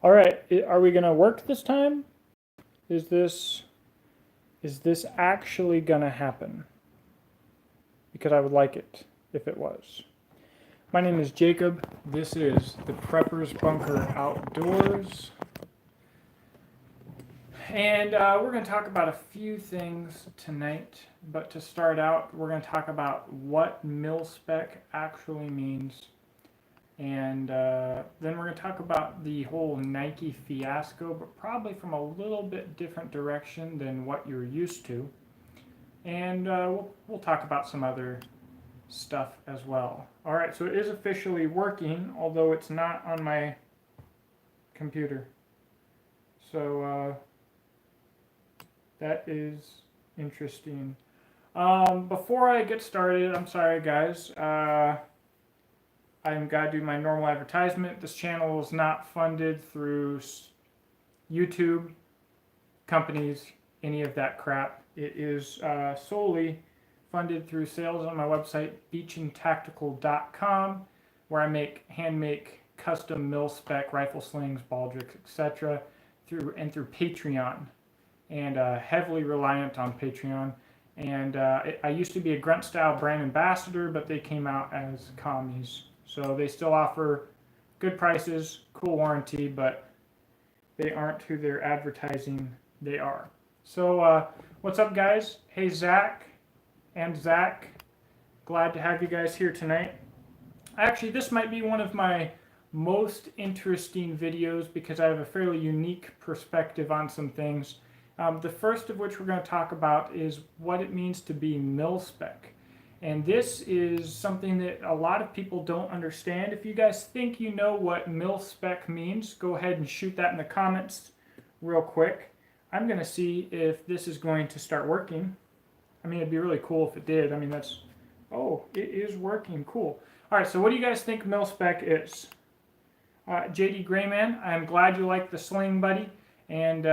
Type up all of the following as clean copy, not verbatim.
All right, are we gonna work this time? Is this actually gonna happen? Because I would like it if it was. My name is Jacob. This is the Preppers Bunker Outdoors. And we're going to talk about a few things tonight. But to start out, we're going to talk about what Milspec actually means. And then we're going to talk about the whole Nike fiasco, but probably from a little bit different direction than what you're used to. And we'll talk about some other stuff as well. All right, so it is officially working, although it's not on my computer. So that is interesting. Before I get started, I'm sorry guys. I'm gotta do my normal advertisement. This channel is not funded through YouTube, companies, any of that crap. It is solely funded through sales on my website, beachandtactical.com, where I hand-make custom mil-spec rifle slings, baldricks, etc. through Patreon, and heavily reliant on Patreon. And I used to be a Grunt Style brand ambassador, but they came out as commies. So they still offer good prices, cool warranty, but they aren't who they're advertising they are. So what's up, guys? Hey, Zach and Zach. Glad to have you guys here tonight. Actually, this might be one of my most interesting videos because I have a fairly unique perspective on some things. The first of which we're going to talk about is what it means to be Milspec. And this is something that a lot of people don't understand. If you guys think you know what Milspec means, go ahead and shoot that in the comments real quick. I'm going to see if this is going to start working. I mean, it'd be really cool if it did. I mean, oh, it is working. Cool. All right, so what do you guys think Milspec is? JD Grayman, I'm glad you like the sling, buddy. And,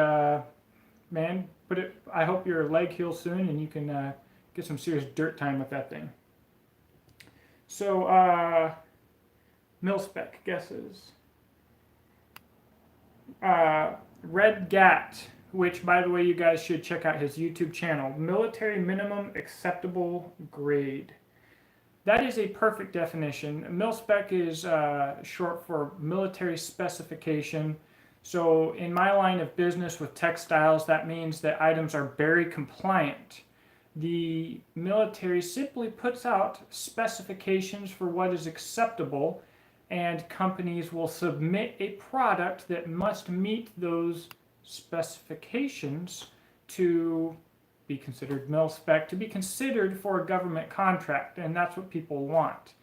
man, I hope your leg heals soon and you can get some serious dirt time with that thing. So, Milspec guesses. Red Gat, which, by the way, you guys should check out his YouTube channel. Military minimum acceptable grade. That is a perfect definition. Milspec is short for military specification. So in my line of business with textiles, that means that items are very compliant. The military simply puts out specifications for what is acceptable, and companies will submit a product that must meet those specifications to be considered Milspec, to be considered for a government contract, and that's what people want.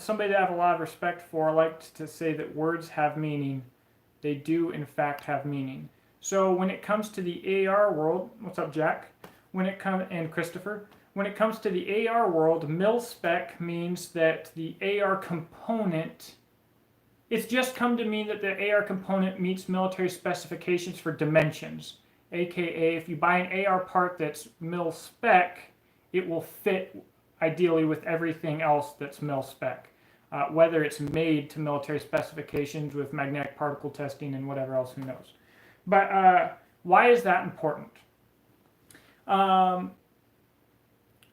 Somebody that I have a lot of respect for likes to say that words have meaning. They do, in fact, have meaning. So when it comes to the AR world, what's up, Jack? And Christopher, when it comes to the AR world, Milspec means that the AR component, it's just come to mean that the AR component meets military specifications for dimensions. AKA, if you buy an AR part that's Milspec, it will fit ideally with everything else that's Milspec. Whether it's made to military specifications with magnetic particle testing and whatever else, who knows. But why is that important? I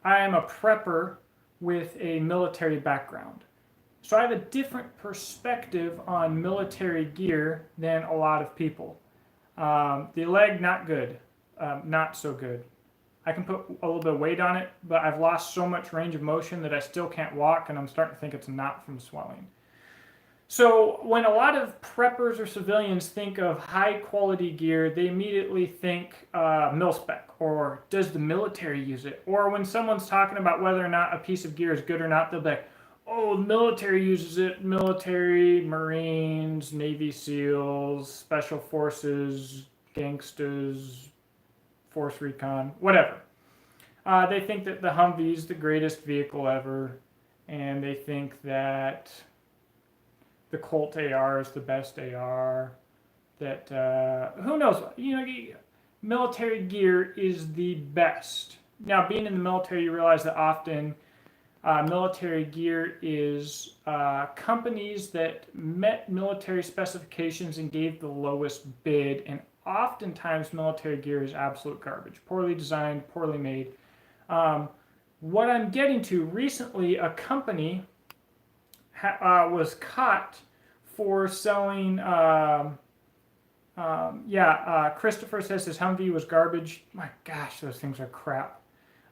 am a prepper with a military background. So I have a different perspective on military gear than a lot of people. The leg, not good. Not so good. I can put a little bit of weight on it, but I've lost so much range of motion that I still can't walk, and I'm starting to think it's not from swelling. So when a lot of preppers or civilians think of high quality gear, they immediately think Milspec, or does the military use it? Or when someone's talking about whether or not a piece of gear is good or not, they'll be like, oh, the military uses it. Military, Marines, Navy SEALs, Special Forces, gangsters, Force Recon, whatever. They think that the Humvee is the greatest vehicle ever, and they think that the Colt AR is the best AR, that, who knows, you know, military gear is the best. Now, being in the military, you realize that often Military gear is companies that met military specifications and gave the lowest bid, and oftentimes military gear is absolute garbage, poorly designed, poorly made. What I'm getting to, recently a company was caught for selling, Christopher says his Humvee was garbage. My gosh, those things are crap.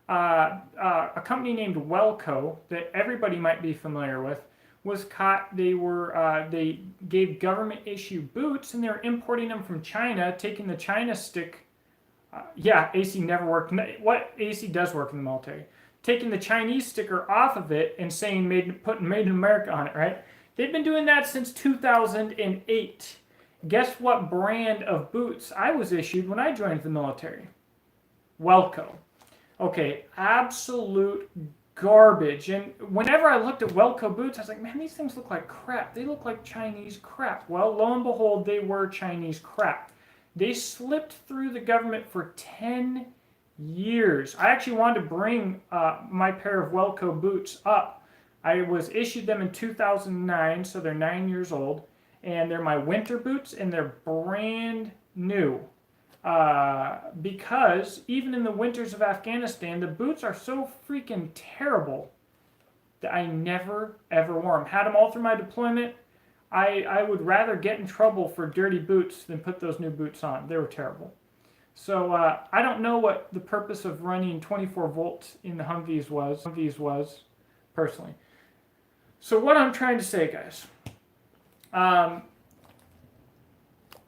A company named Welco that everybody might be familiar with was caught. They gave government issue boots and they were importing them from China, taking the China stick. AC never worked. What AC does work in the military? Taking the Chinese sticker off of it and saying putting Made in America on it, right? They've been doing that since 2008. Guess what brand of boots I was issued when I joined the military? Welco. Okay, absolute garbage. And whenever I looked at Welco boots, I was like, man, these things look like crap. They look like Chinese crap. Well, lo and behold, they were Chinese crap. They slipped through the government for 10 years. I actually wanted to bring my pair of Welco boots up. I was issued them in 2009, so they're 9 years old. And they're my winter boots, and they're brand new. Because even in the winters of Afghanistan, the boots are so freaking terrible that I never ever wore them. Had them all through my deployment. I would rather get in trouble for dirty boots than put those new boots on. They were terrible. So I don't know what the purpose of running 24 volts in the Humvees was personally. So what I'm trying to say, guys,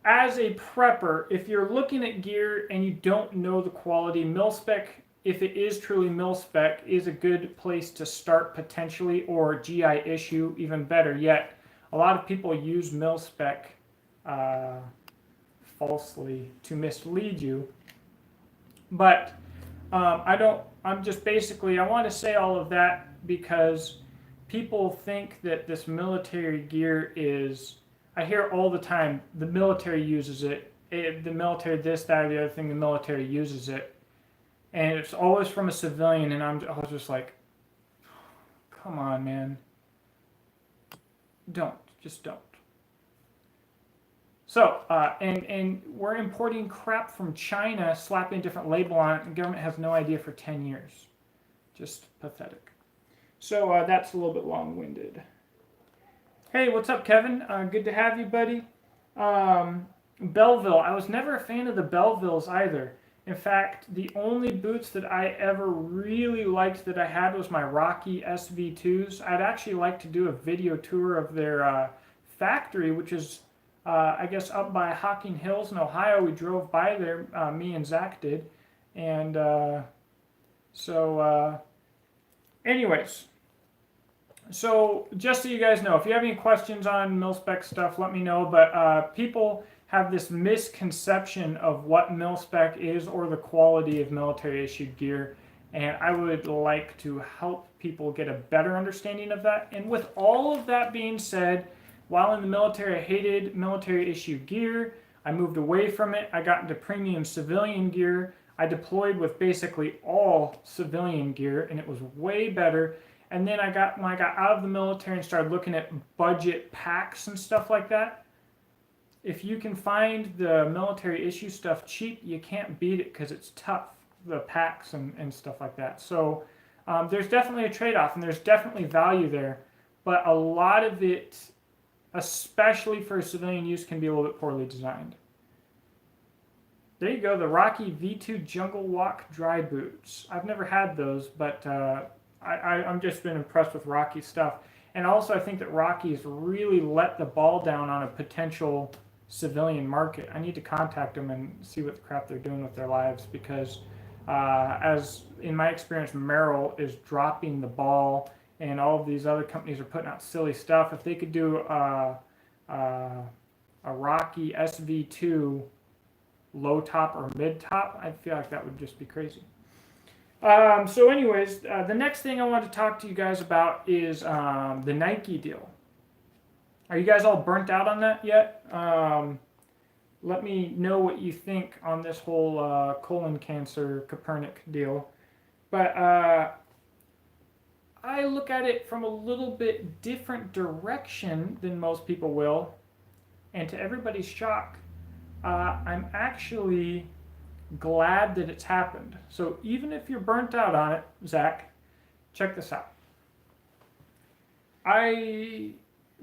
as a prepper, if you're looking at gear and you don't know the quality, Milspec, if it is truly Milspec, is a good place to start potentially, or GI issue, even better yet. A lot of people use Milspec falsely to mislead you, but I want to say all of that because people think that this military gear is, I hear all the time, the military uses it, the military this, that, or the other thing, the military uses it, and it's always from a civilian, and I was just like, come on, man, just don't. So, and we're importing crap from China, slapping a different label on it, and the government has no idea for 10 years. Just pathetic. So that's a little bit long-winded. Hey, what's up, Kevin? Good to have you, buddy. Belleville. I was never a fan of the Bellevilles either. In fact, the only boots that I ever really liked that I had was my Rocky SV2s. I'd actually like to do a video tour of their factory, which is, I guess, up by Hocking Hills in Ohio. We drove by there, me and Zach did. And anyways. So just so you guys know, if you have any questions on Milspec stuff, let me know. But people have this misconception of what Milspec is or the quality of military issued gear. And I would like to help people get a better understanding of that. And with all of that being said, while in the military, I hated military issued gear. I moved away from it. I got into premium civilian gear. I deployed with basically all civilian gear, and it was way better. And then when I got out of the military and started looking at budget packs and stuff like that, if you can find the military issue stuff cheap, you can't beat it because it's tough, the packs and stuff like that. So there's definitely a trade-off, and there's definitely value there. But a lot of it, especially for civilian use, can be a little bit poorly designed. There you go, the Rocky V2 Jungle Walk dry boots. I've never had those, but I'm just been impressed with Rocky's stuff. And also I think that Rocky's really let the ball down on a potential civilian market. I need to contact them and see what the crap they're doing with their lives, because as in my experience, Merrill is dropping the ball and all of these other companies are putting out silly stuff. If they could do a Rocky SV2 low top or mid top, I feel like that would just be crazy. So anyways, the next thing I want to talk to you guys about is the Nike deal. Are you guys all burnt out on that yet? Let me know what you think on this whole colon cancer Copernic deal. But I look at it from a little bit different direction than most people will, and to everybody's shock, I'm actually glad that it's happened. So even if you're burnt out on it, Zach, check this out. I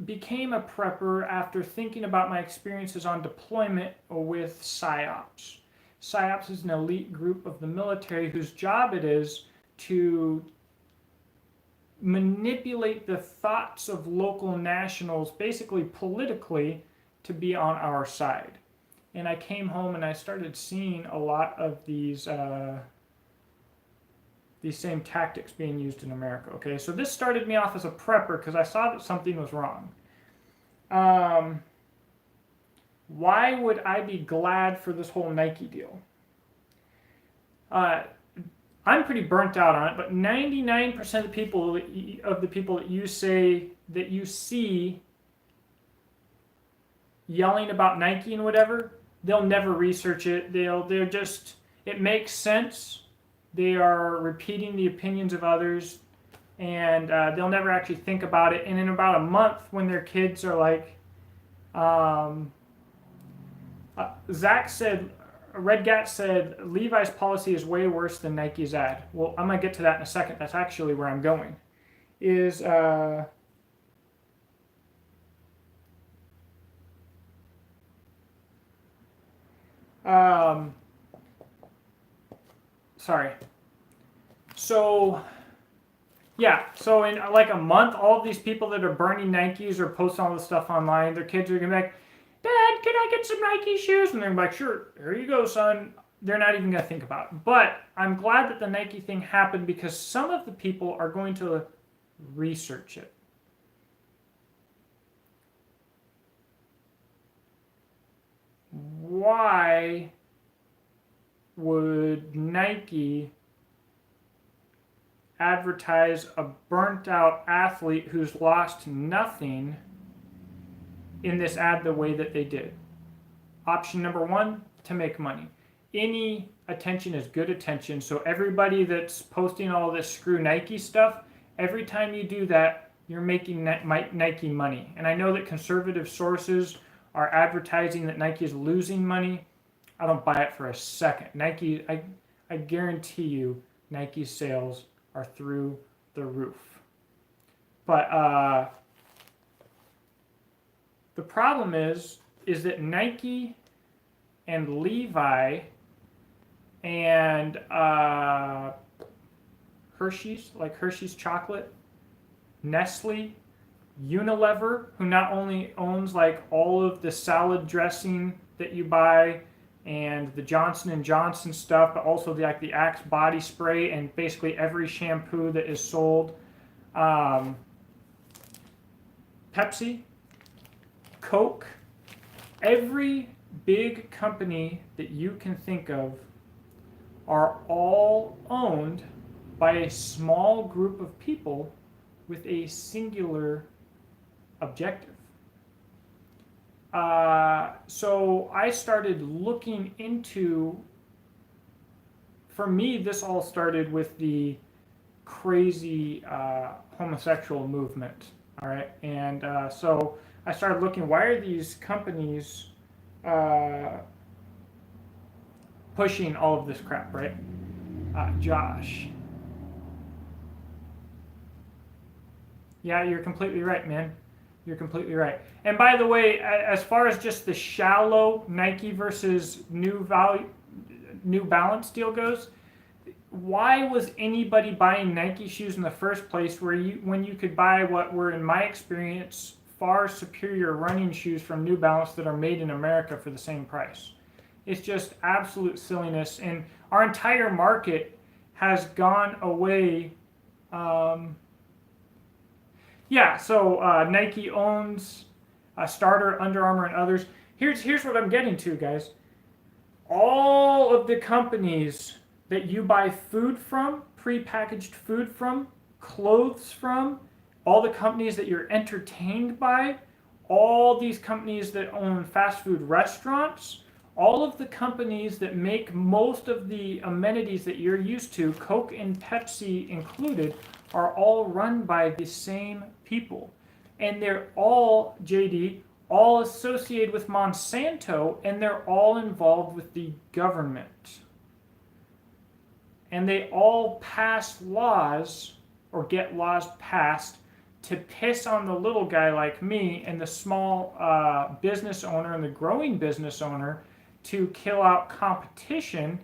became a prepper after thinking about my experiences on deployment with PSYOPs. PSYOPs is an elite group of the military whose job it is to manipulate the thoughts of local nationals, basically politically, to be on our side. And I came home and I started seeing a lot of these same tactics being used in America. Okay, so this started me off as a prepper because I saw that something was wrong. Why would I be glad for this whole Nike deal? I'm pretty burnt out on it, but 99% of the people that you say that you see yelling about Nike and whatever, they'll never research it. They're just, it makes sense. They are repeating the opinions of others, and they'll never actually think about it. And in about a month, when their kids are like, Zach said, Red Gat said, Levi's policy is way worse than Nike's ad. Well, I'm going to get to that in a second. That's actually where I'm going. Sorry. So, yeah. So in like a month, all of these people that are burning Nikes or posting all this stuff online, their kids are going to be like, Dad, can I get some Nike shoes? And they're like, sure, here you go, son. They're not even going to think about it. But I'm glad that the Nike thing happened because some of the people are going to research it. Why would Nike advertise a burnt out athlete who's lost nothing in this ad the way that they did? Option number one, to make money. Any attention is good attention, so everybody that's posting all this screw Nike stuff, every time you do that, you're making Nike money. And I know that conservative sources are advertising that Nike is losing money. I don't buy it for a second. Nike, I guarantee you, Nike's sales are through the roof. But the problem is that Nike and Levi and Hershey's, like Hershey's chocolate, Nestle, Unilever, who not only owns like all of the salad dressing that you buy and the Johnson & Johnson stuff, but also the Axe body spray and basically every shampoo that is sold. Pepsi, Coke, every big company that you can think of are all owned by a small group of people with a singular objective. So I started looking into, for me, this all started with the crazy homosexual movement, all right? And so I started looking, why are these companies pushing all of this crap, right? Josh. Yeah, you're completely right, man. You're completely right. And by the way, as far as just the shallow Nike versus New Balance deal goes, why was anybody buying Nike shoes in the first place when you could buy what were, in my experience, far superior running shoes from New Balance that are made in America for the same price? It's just absolute silliness. And our entire market has gone away. Nike owns Starter, Under Armour, and others. Here's what I'm getting to, guys. All of the companies that you buy food from, prepackaged food from, clothes from, all the companies that you're entertained by, all these companies that own fast food restaurants, all of the companies that make most of the amenities that you're used to, Coke and Pepsi included, are all run by the same people. And they're all, JD, all associated with Monsanto, and they're all involved with the government. And they all pass laws or get laws passed to piss on the little guy like me and the small business owner and the growing business owner to kill out competition.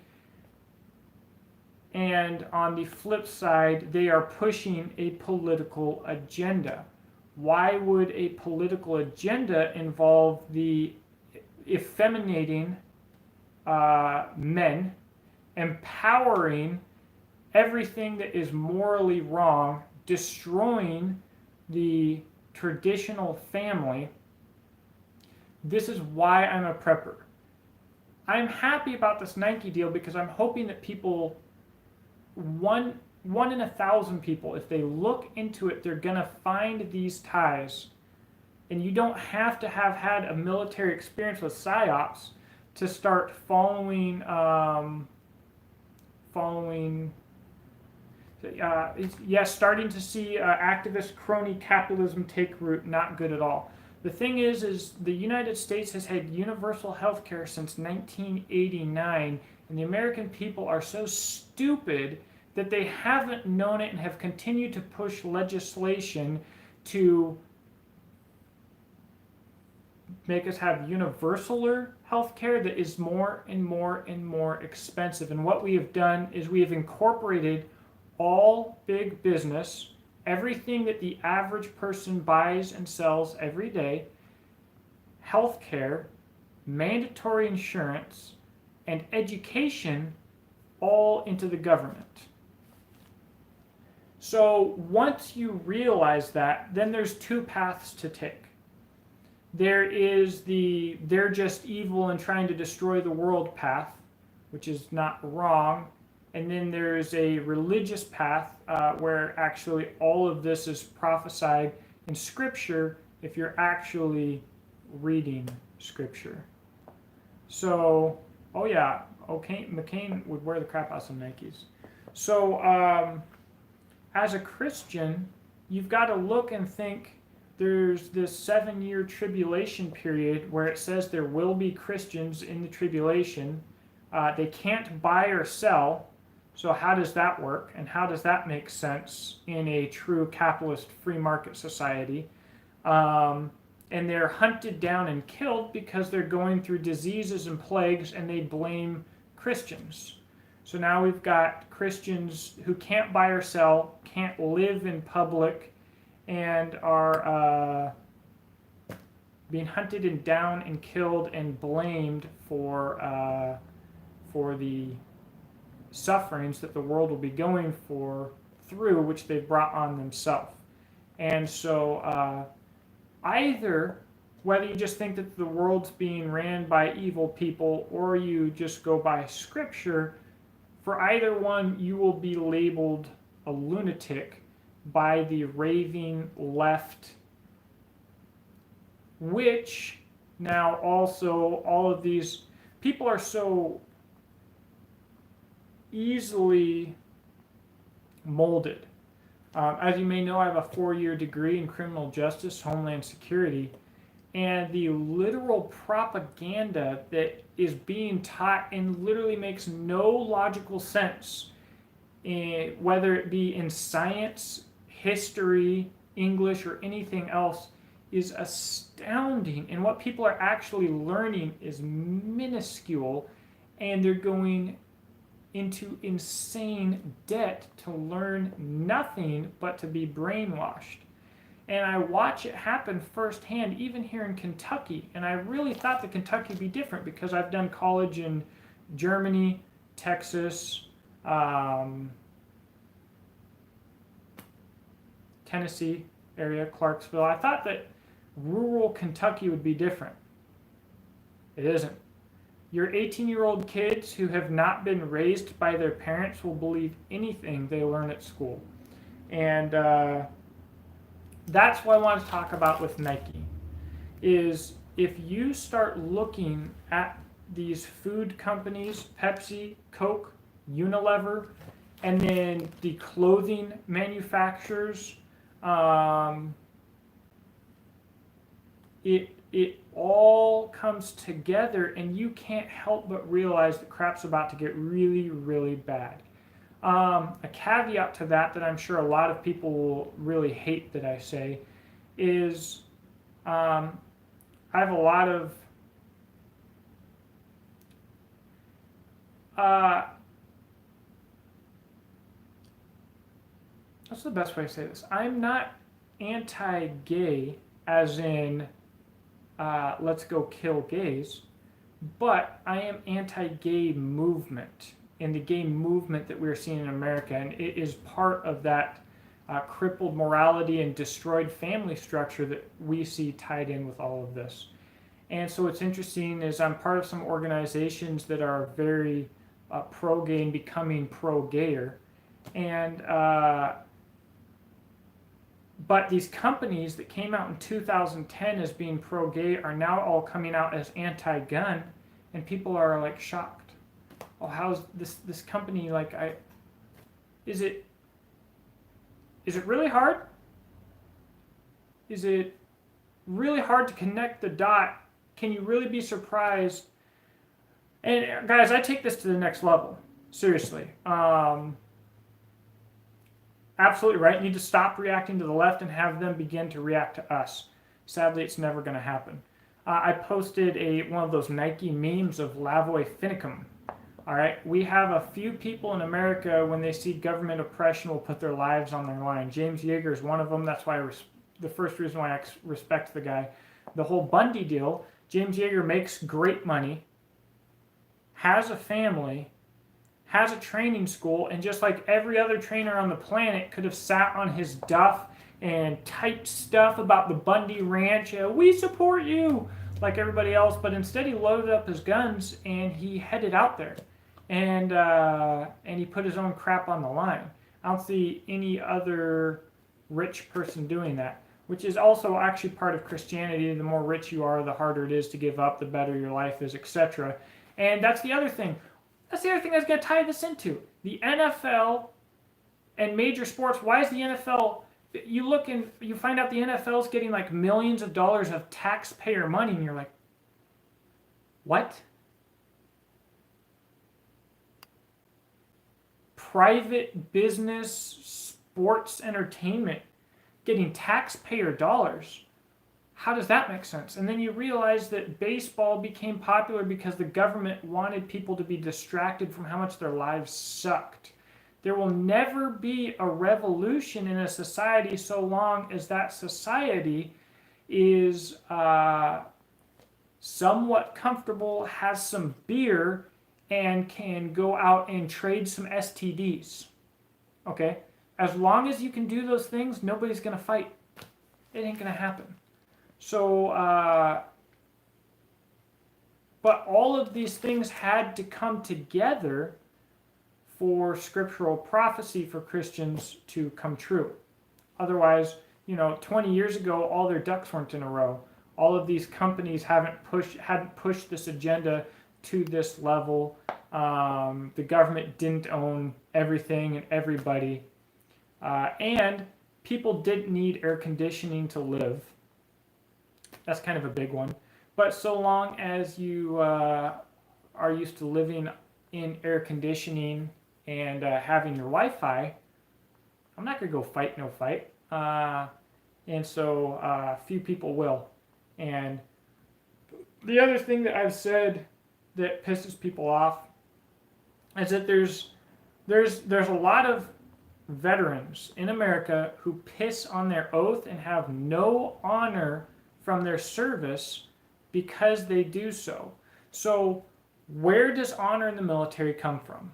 And on the flip side, they are pushing a political agenda. Why would a political agenda involve the effeminating men, empowering everything that is morally wrong, destroying the traditional family? This is why I'm a prepper. I'm happy about this Nike deal because I'm hoping that people, one in 1,000 people, if they look into it, they're going to find these ties. And you don't have to have had a military experience with PSYOPs to start following starting to see activist crony capitalism take root. Not good at all. The thing is the United States has had universal health care since 1989, and the American people are so stupid that they haven't known it and have continued to push legislation to make us have universaler health care that is more and more and more expensive. And what we have done is we have incorporated all big business, everything that the average person buys and sells every day, healthcare, mandatory insurance, and education, all into the government. So once you realize that, then there's two paths to take. There is the they're just evil and trying to destroy the world path, which is not wrong. And then there's a religious path where actually all of this is prophesied in Scripture if you're actually reading Scripture. So, oh yeah, okay, McCain would wear the crap out of some Nikes. So, as a Christian, you've got to look and think there's this 7-year tribulation period where it says there will be Christians in the tribulation. They can't buy or sell. So how does that work? And how does that make sense in a true capitalist free market society? And they're hunted down and killed because they're going through diseases and plagues, and they blame Christians. So now we've got Christians who can't buy or sell, can't live in public, and are being hunted and down and killed and blamed for the sufferings that the world will be going through, which they've brought on themselves. And so either, whether you just think that the world's being ran by evil people or you just go by Scripture, for either one, you will be labeled a lunatic by the raving left, which now also all of these people are so easily molded. As you may know, I have a 4-year degree in criminal justice, homeland security, and the literal propaganda that is being taught and literally makes no logical sense, whether it be in science, history, English, or anything else, is astounding. And what people are actually learning is minuscule, and they're going into insane debt to learn nothing but to be brainwashed. And I watch it happen firsthand, even here in Kentucky. And I really thought that Kentucky would be different because I've done college in Germany, Texas, Tennessee area, Clarksville. I thought that rural Kentucky would be different. It isn't. Your 18-year-old kids who have not been raised by their parents will believe anything they learn at school. And that's what I want to talk about with Nike, is if you start looking at these food companies, Pepsi, Coke, Unilever, and then the clothing manufacturers. It all comes together, and you can't help but realize the crap's about to get really, really bad. A caveat to that I'm sure a lot of people will really hate that I say is I have a lot of what's the best way to say this? I'm not anti-gay as in let's go kill gays, but I am anti-gay movement and the gay movement that we're seeing in America, and it is part of that crippled morality and destroyed family structure that we see tied in with all of this. And so what's interesting is I'm part of some organizations that are very pro-gay and becoming pro-gayer, and but these companies that came out in 2010 as being pro-gay are now all coming out as anti-gun, and people are like shocked. Oh, how's this company like? Is it really hard? Is it really hard to connect the dot? Can you really be surprised? And guys, I take this to the next level. Seriously. Absolutely right. You need to stop reacting to the left and have them begin to react to us. Sadly, it's never going to happen. I posted one of those Nike memes of Lavoy Finicum. All right, we have a few people in America when they see government oppression will put their lives on their line. James Yeager is one of them. That's why the first reason why I respect the guy. The whole Bundy deal. James Yeager makes great money, has a family, has a training school, and just like every other trainer on the planet could have sat on his duff and typed stuff about the Bundy Ranch. We support you, like everybody else, but instead he loaded up his guns and he headed out there, and he put his own crap on the line. I don't see any other rich person doing that, which is also actually part of Christianity. The more rich you are, the harder it is to give up, the better your life is, etc. And that's the other thing. That's the other thing that's going to tie this into. The NFL and major sports. Why is the NFL... You look and you find out the NFL is getting like millions of dollars of taxpayer money, and you're like, what? Private business, sports, entertainment getting taxpayer dollars. How does that make sense? And then you realize that baseball became popular because the government wanted people to be distracted from how much their lives sucked. There will never be a revolution in a society so long as that society is somewhat comfortable, has some beer, and can go out and trade some STDs. Okay? As long as you can do those things, nobody's going to fight. It ain't going to happen. So, but all of these things had to come together for scriptural prophecy for Christians to come true. Otherwise, 20 years ago, all their ducks weren't in a row. All of these companies hadn't pushed this agenda to this level. The government didn't own everything and everybody. And people didn't need air conditioning to live. That's kind of a big one. But so long as you are used to living in air conditioning and having your Wi-Fi, I'm not going to go fight no fight. And so few people will. And the other thing that I've said that pisses people off is that there's a lot of veterans in America who piss on their oath and have no honor from their service because they do so. So where does honor in the military come from?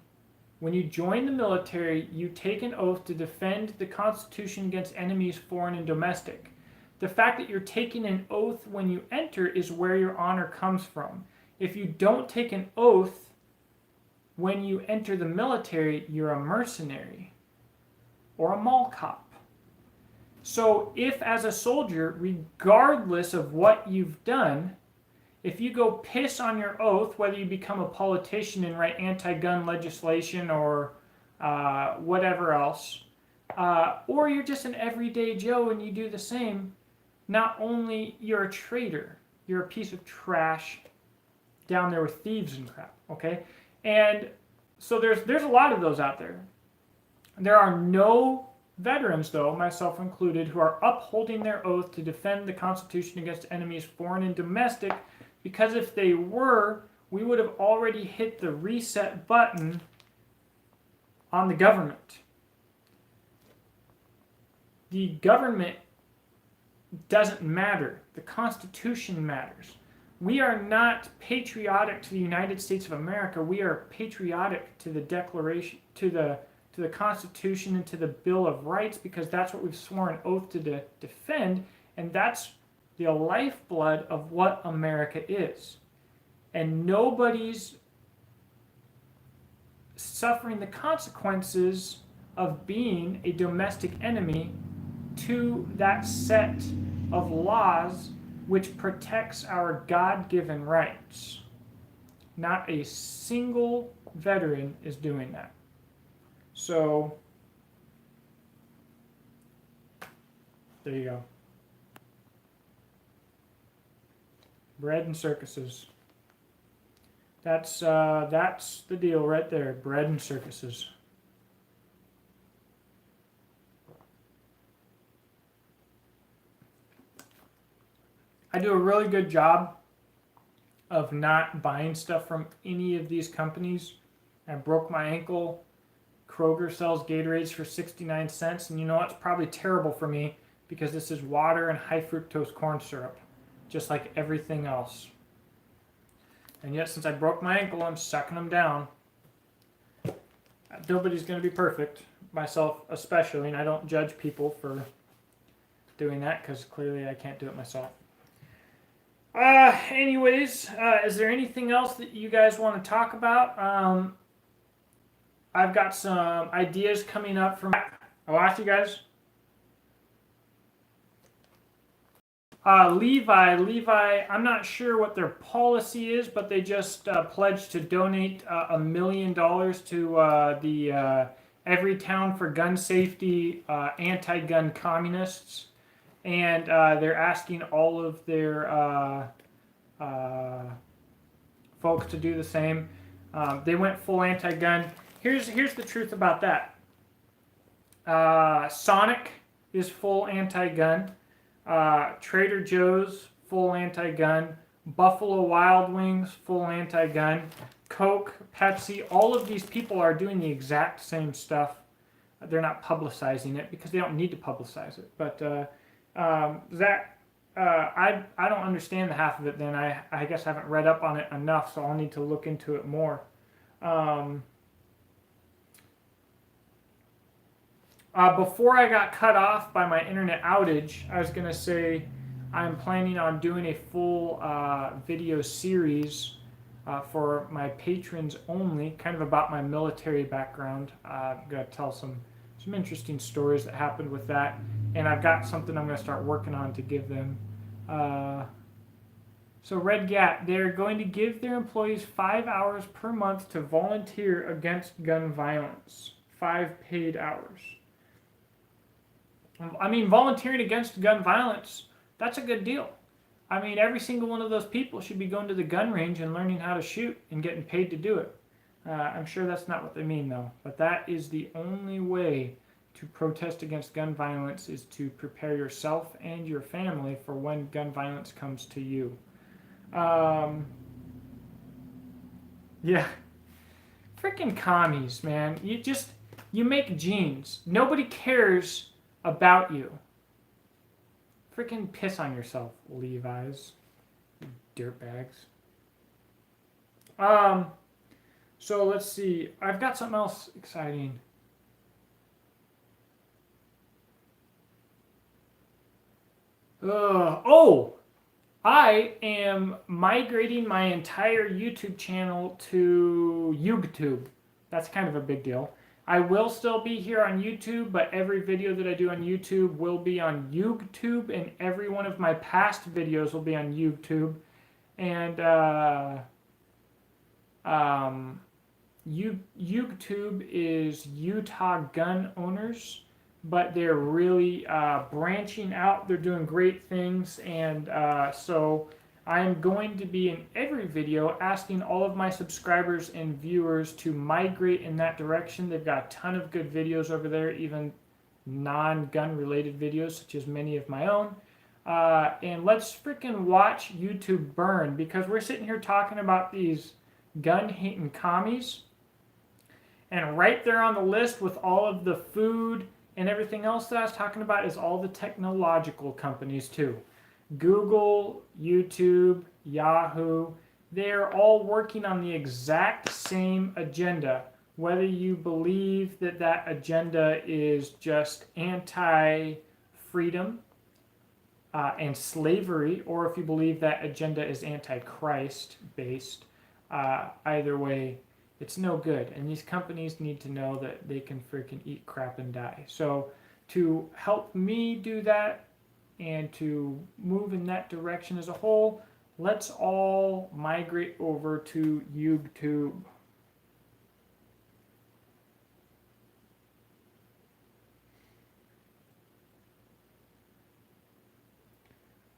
When you join the military, you take an oath to defend the Constitution against enemies, foreign and domestic. The fact that you're taking an oath when you enter is where your honor comes from. If you don't take an oath when you enter the military, you're a mercenary or a mall cop. So if as a soldier, regardless of what you've done, if you go piss on your oath, whether you become a politician and write anti-gun legislation or whatever else, or you're just an everyday Joe and you do the same, not only you're a traitor, you're a piece of trash down there with thieves and crap, okay? And so there's a lot of those out there. There are no veterans, though, myself included, who are upholding their oath to defend the Constitution against enemies foreign and domestic, because if they were, we would have already hit the reset button on the government. The government doesn't matter. The Constitution matters. We are not patriotic to the United States of America. We are patriotic to the Declaration, to the Constitution and to the Bill of Rights, because that's what we've sworn an oath to defend, and that's the lifeblood of what America is. And nobody's suffering the consequences of being a domestic enemy to that set of laws which protects our God-given rights. Not a single veteran is doing that. So, there you go. Bread and circuses. That's the deal right there. Bread and circuses. I do a really good job of not buying stuff from any of these companies. I broke my ankle. Kroger sells Gatorades for 69 cents, and you know it's probably terrible for me because this is water and high fructose corn syrup, just like everything else. And yet, since I broke my ankle, I'm sucking them down. Nobody's going to be perfect, myself especially, and I don't judge people for doing that because clearly I can't do it myself. Anyways, is there anything else that you guys want to talk about? I've got some ideas coming up from. I'll ask you guys. Levi, I'm not sure what their policy is, but they just pledged to donate $1 million to the Everytown for Gun Safety anti-gun communists. And they're asking all of their folks to do the same. They went full anti-gun. Here's the truth about that. Sonic is full anti-gun. Trader Joe's, full anti-gun. Buffalo Wild Wings, full anti-gun. Coke, Pepsi, all of these people are doing the exact same stuff. They're not publicizing it because they don't need to publicize it. But I don't understand the half of it then. I guess I haven't read up on it enough, so I'll need to look into it more. Before I got cut off by my internet outage, I was going to say I'm planning on doing a full video series for my patrons only, kind of about my military background. I'm going to tell some interesting stories that happened with that, and I've got something I'm going to start working on to give them. So Red Gap, they're going to give their employees 5 hours per month to volunteer against gun violence. 5 paid hours. I mean, volunteering against gun violence, that's a good deal. I mean, every single one of those people should be going to the gun range and learning how to shoot and getting paid to do it. I'm sure that's not what they mean, though. But that is the only way to protest against gun violence, is to prepare yourself and your family for when gun violence comes to you. Yeah. Freaking commies, man. You make genes. Nobody cares about you. Freaking piss on yourself, Levi's. You dirtbags. So let's see. I've got something else exciting. I am migrating my entire YouTube channel to YouTube. That's kind of a big deal. I will still be here on YouTube, but every video that I do on YouTube will be on YouTube, and every one of my past videos will be on YouTube. And YouTube is Utah Gun Owners, but they're really branching out. They're doing great things, and so I am going to be in every video asking all of my subscribers and viewers to migrate in that direction. They've got a ton of good videos over there, even non-gun related videos, such as many of my own. And let's freaking watch YouTube burn, because we're sitting here talking about these gun-hating commies, and right there on the list with all of the food and everything else that I was talking about is all the technological companies too. Google, YouTube, Yahoo, they're all working on the exact same agenda. Whether you believe that that agenda is just anti-freedom and slavery, or if you believe that agenda is anti-Christ based, either way, it's no good. And these companies need to know that they can freaking eat crap and die. So to help me do that and to move in that direction as a whole, let's all migrate over to YouTube.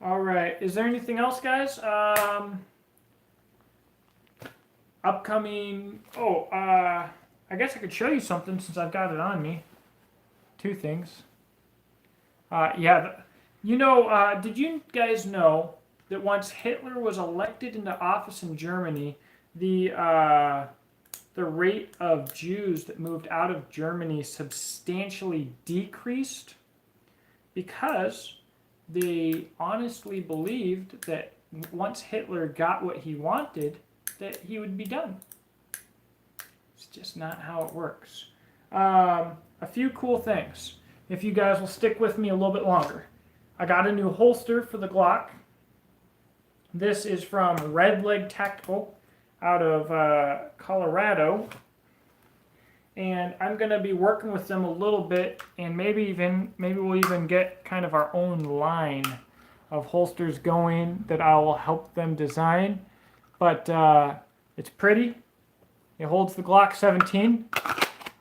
All right, is there anything else, guys? Upcoming, I guess I could show you something since I've got it on me. Two things. Did you guys know that once Hitler was elected into office in Germany, the rate of Jews that moved out of Germany substantially decreased because they honestly believed that once Hitler got what he wanted, that he would be done. It's just not how it works. A few cool things, if you guys will stick with me a little bit longer. I got a new holster for the Glock. This is from Red Leg Tactical out of Colorado. And I'm going to be working with them a little bit, and maybe we'll even get kind of our own line of holsters going that I will help them design. But it's pretty. It holds the Glock 17.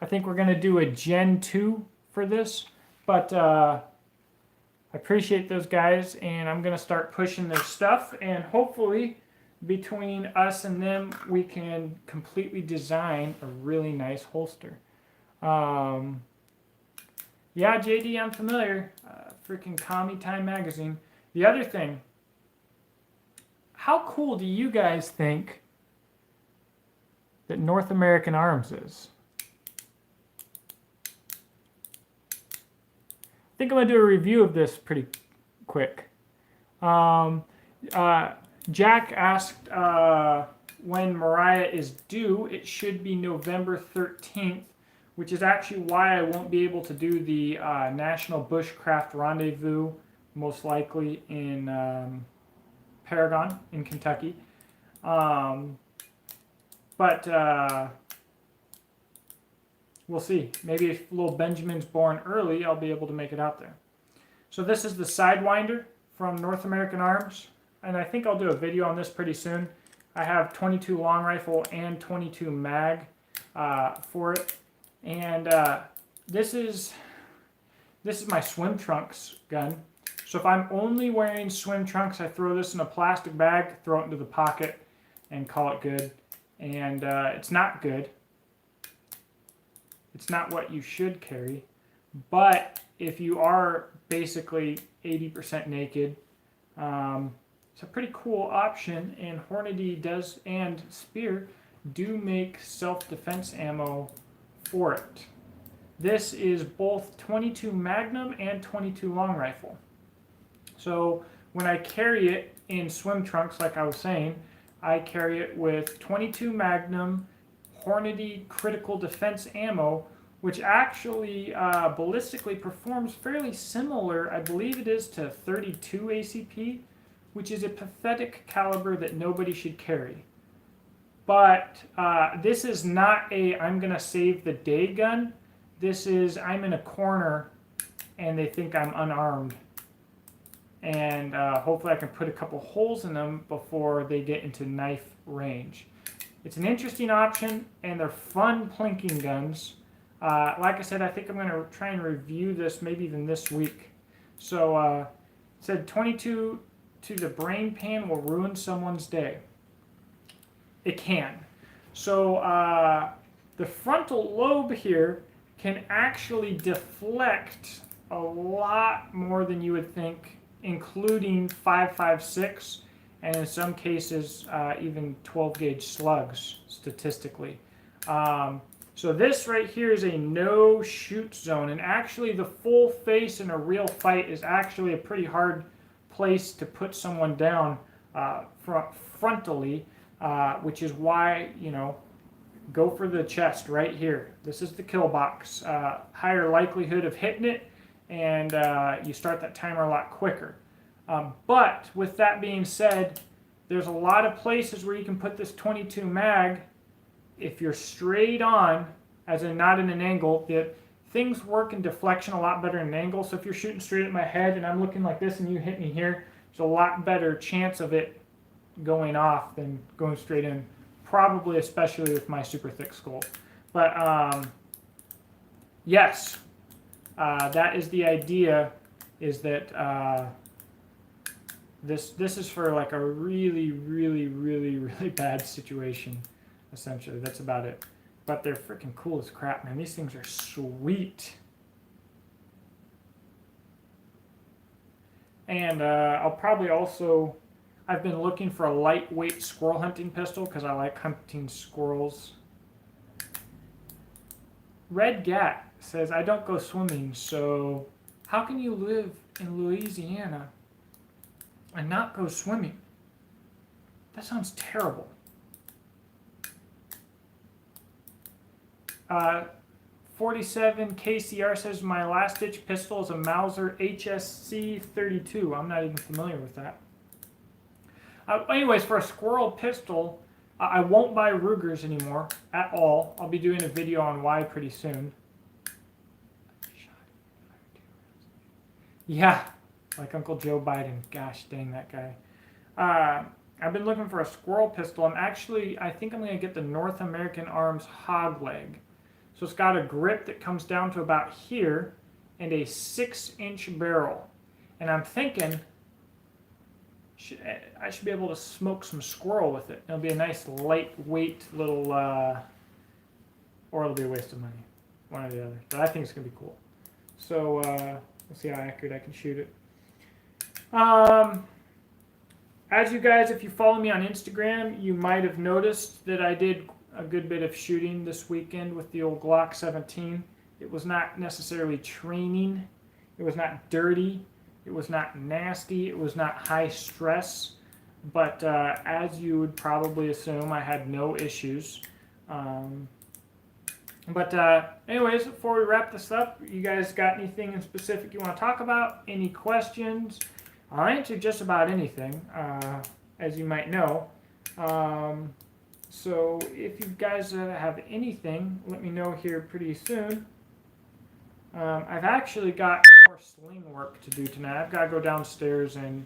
I think we're going to do a Gen 2 for this. But I appreciate those guys, and I'm going to start pushing their stuff. And hopefully, between us and them, we can completely design a really nice holster. Yeah, JD, I'm familiar. Freaking Commie Time magazine. The other thing, how cool do you guys think that North American Arms is? I think I'm going to do a review of this pretty quick. Jack asked when Mariah is due. It should be November 13th, which is actually why I won't be able to do the National Bushcraft Rendezvous, most likely in Paragon in Kentucky. But we'll see. Maybe if little Benjamin's born early, I'll be able to make it out there. So this is the Sidewinder from North American Arms. And I think I'll do a video on this pretty soon. I have 22 long rifle and 22 mag for it. And this is my swim trunks gun. So if I'm only wearing swim trunks, I throw this in a plastic bag, throw it into the pocket, and call it good. And it's not good. It's not what you should carry. But if you are basically 80% naked, it's a pretty cool option. And Hornady does, and Spear do make self-defense ammo for it. This is both 22 Magnum and 22 long rifle. So when I carry it in swim trunks, like I was saying, I carry it with 22 Magnum Hornady critical defense ammo, which actually ballistically performs fairly similar, I believe it is, to 32 ACP, which is a pathetic caliber that nobody should carry. But this is not a I'm going to save the day gun. This is I'm in a corner and they think I'm unarmed. And hopefully I can put a couple holes in them before they get into knife range. It's an interesting option, and they're fun plinking guns. Like I said, I think I'm going to try and review this maybe even this week. So it said 22 to the brain pan will ruin someone's day. It can. So the frontal lobe here can actually deflect a lot more than you would think, including 5.56 and in some cases even 12 gauge slugs statistically. So this right here is a no shoot zone, and actually the full face in a real fight is actually a pretty hard place to put someone down frontally, which is why, you know, go for the chest right here. This is the kill box. Higher likelihood of hitting it, and you start that timer a lot quicker. But with that being said, there's a lot of places where you can put this 22 mag if you're straight on, as in not in an angle. Things work in deflection a lot better in an angle. So if you're shooting straight at my head and I'm looking like this and you hit me here, there's a lot better chance of it going off than going straight in. Probably especially with my super thick skull. But yes, that is the idea, is that this is for like a really, really, really, really bad situation, essentially. That's about it. But they're freaking cool as crap, man. These things are sweet. And I'll probably also, I've been looking for a lightweight squirrel hunting pistol because I like hunting squirrels. Red Gat says, I don't go swimming, so how can you live in Louisiana and not go swimming? That sounds terrible. 47 KCR says, my last ditch pistol is a Mauser HSC 32. I'm not even familiar with that. Anyways, for a squirrel pistol, I won't buy Rugers anymore at all. I'll be doing a video on why pretty soon. Yeah, like Uncle Joe Biden. Gosh dang that guy. I've been looking for a squirrel pistol. I think I'm going to get the North American Arms Hogleg. So it's got a grip that comes down to about here and a 6-inch barrel. And I'm thinking I should be able to smoke some squirrel with it. It'll be a nice lightweight little, or it'll be a waste of money. One or the other. But I think it's going to be cool. So we'll see how accurate I can shoot it. As you guys, if you follow me on Instagram, you might have noticed that I did a good bit of shooting this weekend with the old Glock 17. It was not necessarily training. It was not dirty. It was not nasty. It was not high stress. But as you would probably assume, I had no issues. Anyways, before we wrap this up, you guys got anything in specific you want to talk about? Any questions? I'll answer just about anything, as you might know. So if you guys have anything, let me know here pretty soon. I've actually got more sling work to do tonight. I've got to go downstairs and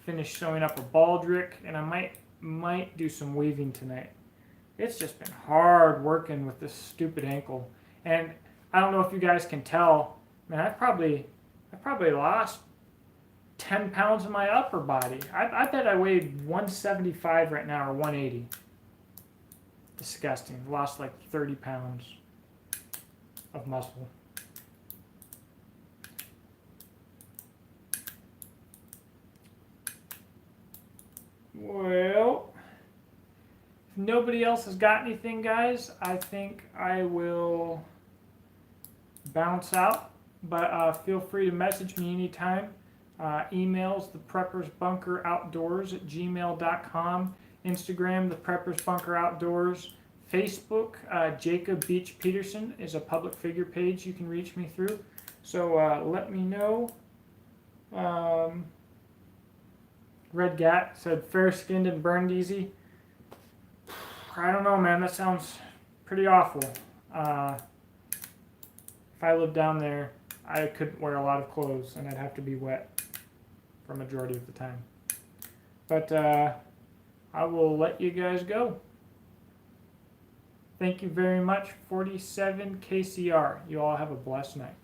finish sewing up a baldric, and I might do some weaving tonight. It's just been hard working with this stupid ankle, and I don't know if you guys can tell, man. I've probably lost 10 pounds of my upper body. I bet I weighed 175 right now, or 180. Disgusting. Lost like 30 pounds of muscle. Well, if nobody else has got anything, guys, I think I will bounce out. But feel free to message me anytime. Emails, thepreppersbunkeroutdoors@gmail.com. Instagram, The Preppers Bunker Outdoors. Facebook, Jacob Beach Peterson is a public figure page you can reach me through. So let me know. Red Gat said, fair-skinned and burned easy. I don't know, man. That sounds pretty awful. If I lived down there, I couldn't wear a lot of clothes, and I'd have to be wet for a majority of the time. But I will let you guys go. Thank you very much, 47 KCR. You all have a blessed night.